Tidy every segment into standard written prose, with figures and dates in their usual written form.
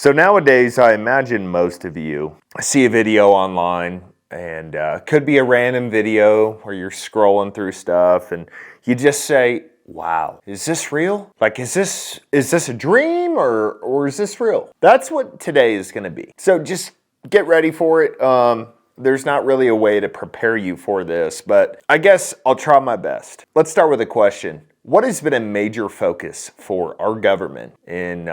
So nowadays, I imagine most of you see a video online, and could be a random video where you're scrolling through stuff and you just say, wow, is this real? Like, is this a dream or is this real? That's what today is going to be. So just get ready for it. There's not really a way to prepare you for this, but I guess I'll try my best. Let's start with a question. What has been a major focus for our government in,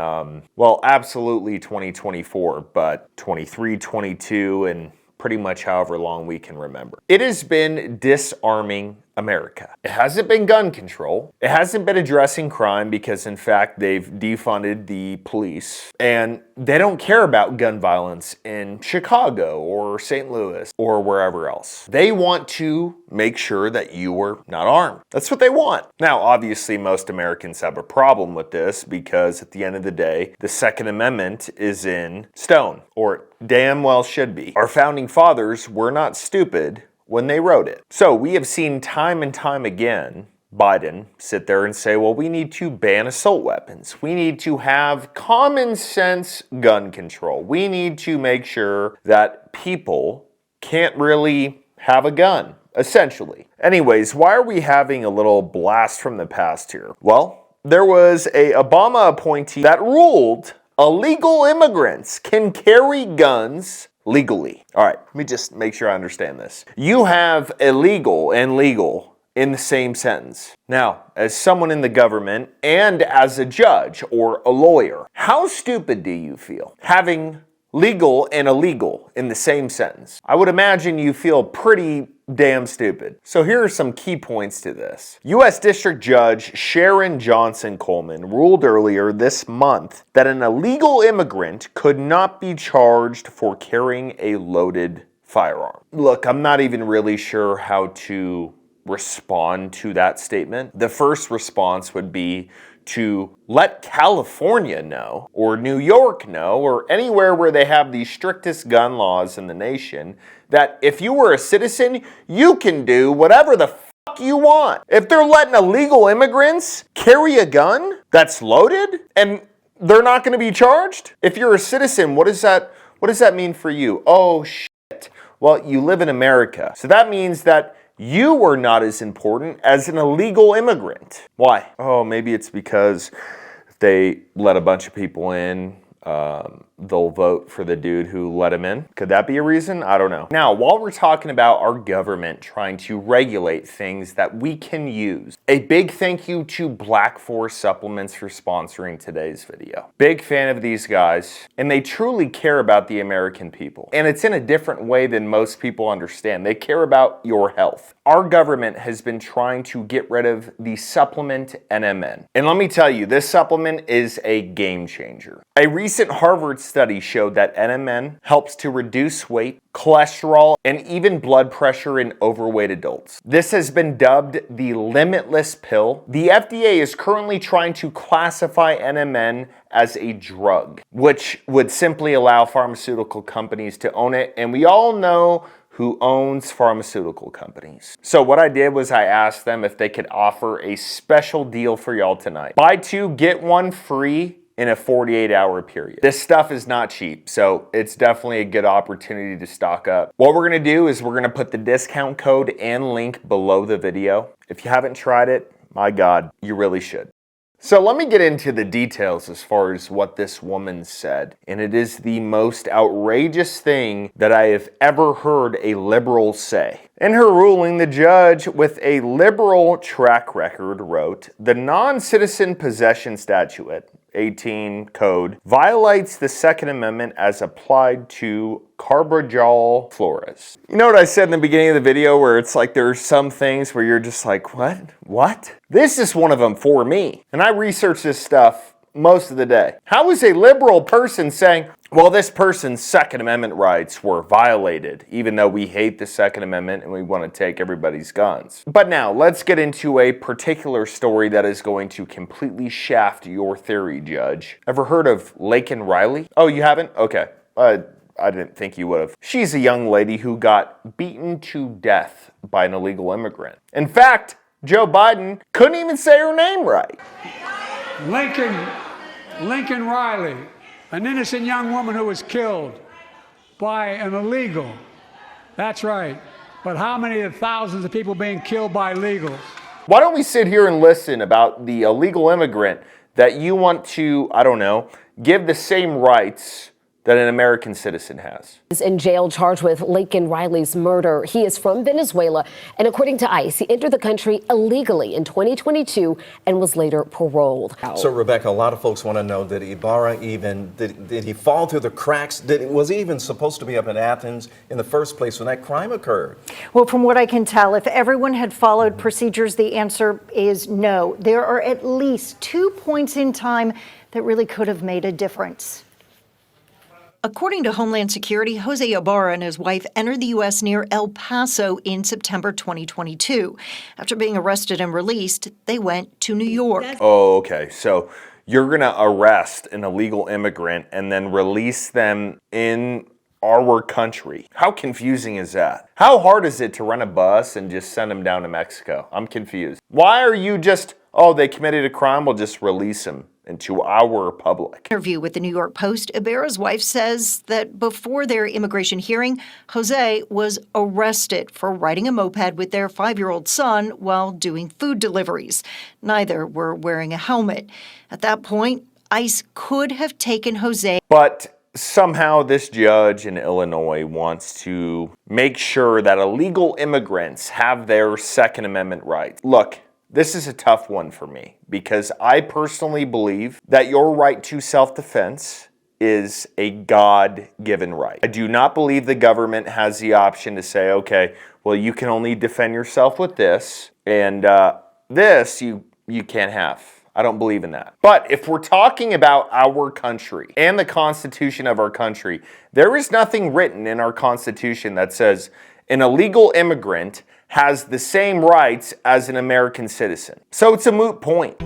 well, absolutely 2024, but 23, 22, and pretty much however long we can remember? It has been disarming America. It hasn't been gun control. It hasn't been addressing crime because, in fact, they've defunded the police. And they don't care about gun violence in Chicago or St. Louis or wherever else. They want to make sure that you are not armed. That's what they want. Now, obviously, most Americans have a problem with this because at the end of the day, the Second Amendment is in stone, or it damn well should be. Our founding fathers were not stupid when they wrote it. So we have seen time and time again Biden sit there and say, well, we need to ban assault weapons. We need to have common sense gun control. We need to make sure that people can't really have a gun, essentially. Anyways, why are we having a little blast from the past here? Well, there was a Obama appointee that ruled illegal immigrants can carry guns legally. All right, let me just make sure I understand this. You have illegal and legal in the same sentence. Now, as someone in the government and as a judge or a lawyer, how stupid do you feel having legal and illegal in the same sentence? I would imagine you feel pretty damn stupid. So here are some key points to this. U.S. District Judge Sharon Johnson Coleman ruled earlier this month that an illegal immigrant could not be charged for carrying a loaded firearm. Look, I'm not even really sure how to respond to that statement. The first response would be to let California know, or New York know, or anywhere where they have the strictest gun laws in the nation, that if you were a citizen, you can do whatever the fuck you want. If they're letting illegal immigrants carry a gun that's loaded and they're not going to be charged, if you're a citizen, what does that mean for you? Oh shit. Well, you live in America. So that means that you are not as important as an illegal immigrant. Why? Oh, maybe it's because if they let a bunch of people in, they'll vote for the dude who let him in. Could that be a reason? I don't know. Now, while we're talking about our government trying to regulate things that we can use, a big thank you to Black Forest Supplements for sponsoring today's video. Big fan of these guys, and they truly care about the American people. And it's in a different way than most people understand. They care about your health. Our government has been trying to get rid of the supplement NMN. And let me tell you, this supplement is a game changer. A recent Harvard study showed that NMN helps to reduce weight, cholesterol, and even blood pressure in overweight adults. This has been dubbed the limitless pill. The FDA is currently trying to classify NMN as a drug, which would simply allow pharmaceutical companies to own it, and we all know who owns pharmaceutical companies. So what I did was I asked them if they could offer a special deal for y'all tonight. Buy two, get one free in a 48-hour period. This stuff is not cheap, so it's definitely a good opportunity to stock up. What we're gonna do is we're gonna put the discount code and link below the video. If you haven't tried it, my God, you really should. So let me get into the details as far as what this woman said. And it is the most outrageous thing that I have ever heard a liberal say. In her ruling, the judge, with a liberal track record, wrote, the non-citizen possession statute, 18 code, violates the Second Amendment as applied to Carbajal Flores. You know what I said in the beginning of the video where it's like there's some things where you're just like, what? What? This is one of them for me. And I research this stuff most of the day. How is a liberal person saying, well, this person's Second Amendment rights were violated, even though we hate the Second Amendment and we want to take everybody's guns? But now, let's get into a particular story that is going to completely shaft your theory, Judge. Ever heard of Laken Riley? Oh, you haven't? Okay. I didn't think you would have. She's a young lady who got beaten to death by an illegal immigrant. In fact, Joe Biden couldn't even say her name right. Lincoln Riley. An innocent young woman who was killed by an illegal. That's right. But how many of the thousands of people being killed by illegals? Why don't we sit here and listen about the illegal immigrant that you want to, I don't know, give the same rights that an American citizen has. Is in jail charged with Laken Riley's murder. He is from Venezuela, and according to ICE, he entered the country illegally in 2022 and was later paroled. So, Rebecca, a lot of folks want to know, did Ibarra even, did he fall through the cracks? Was he even supposed to be up in Athens in the first place when that crime occurred? Well, from what I can tell, if everyone had followed procedures, the answer is no. There are at least 2 points in time that really could have made a difference. According to Homeland Security, Jose Ibarra and his wife entered the U.S. near El Paso in September 2022. After being arrested and released, they went to New York. Oh, okay. So you're going to arrest an illegal immigrant and then release them in our country. How confusing is that? How hard is it to run a bus and just send them down to Mexico? I'm confused. Why are you just, oh, they committed a crime, we'll just release them into our republic? Interview with the New York Post, Ibarra's wife says that before their immigration hearing, Jose was arrested for riding a moped with their 5-year-old son while doing food deliveries. Neither were wearing a helmet. At that point, ICE could have taken Jose. But somehow this judge in Illinois wants to make sure that illegal immigrants have their Second Amendment rights. Look, this is a tough one for me because I personally believe that your right to self-defense is a God-given right. I do not believe the government has the option to say, okay, well, you can only defend yourself with this, and this you can't have. I don't believe in that. But if we're talking about our country and the Constitution of our country, there is nothing written in our Constitution that says an illegal immigrant has the same rights as an American citizen. So it's a moot point.